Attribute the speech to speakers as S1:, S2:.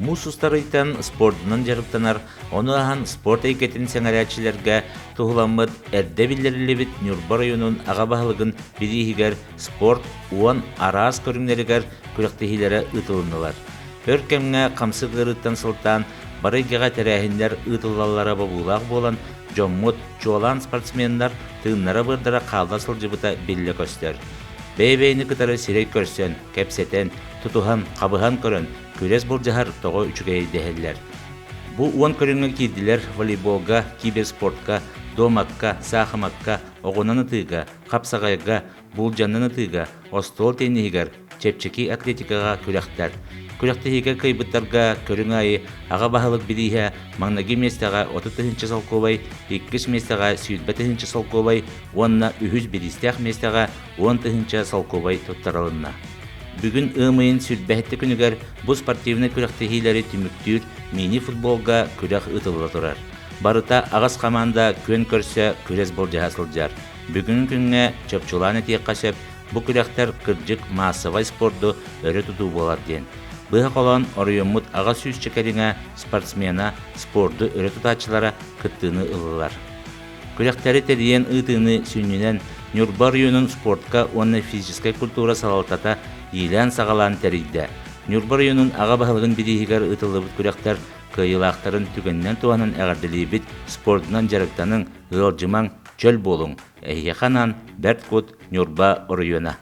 S1: Мусустарыйтан спортынан жарыктанар, оны ахан спорт эйкетин сеңәрәчилерге туһуламмыт эрде билдирилибит Нюрба районун ага баһылыгын бирихигер спорт уан араас көрүңнеригер күрәктехиләре ытылынылар. Көркемгә камсыгырыттан сылтан барыгыга тәрәһиннәр ытыллалары бабулак болан жоммут чуалан спортсменнар тыыннара бырдара калда сылжыбыта билле көстер. Бейбейни кытары сирек көрсен, кепсетен, тутухан, кабыхан көрөн, күрес болжахар тоғы үчүгей дехеллер. Бу уан көрүнгө кийдилер волейболга, киберспортка, домакка, сахамакка, оғонаны тыга, капсагайга, булжананы тыга, остол теннигер, чепчеки атлетикага күрәктер. Күрәктехиге кыйбыттарга көрүң айы ага баһылык бидиһә маңнаги местага 30-нчы салковай, 2 местага 7-нчы салковай, онна 3 местага 10-нчы салковай туттарылынна. Бүгүн ымыйын сүрбәһетте күнүгер бу спортивный күрәктехиләре түмүктүр мини футболга күрәк ытылы турар. Барыта агас команда көн көрсө күрес болжаһа сылжар. Бүгүн күнгө чөпчуланы тиек кашып, бу күрәктер кыржык массовый спорту өрө тутуу болар ден. Быха колон оройоммут ага сүз чекериңе спортсмена спорту өрө тутачылара кыттыны ылылар. Күрәктәре тедиен ытыны сүннүнен Нюрба районун спортка онна физическая культура салалтата илән сагалан тәридде. Нюрба районун ага баһылыгын бидихигер ытылыбыт күрәктәр кыйылактарын түгеннән туанын әгәрделибит спортынан жарыктаның ылжымаң чөл болуң. Әйханан Берткут Нюрба района.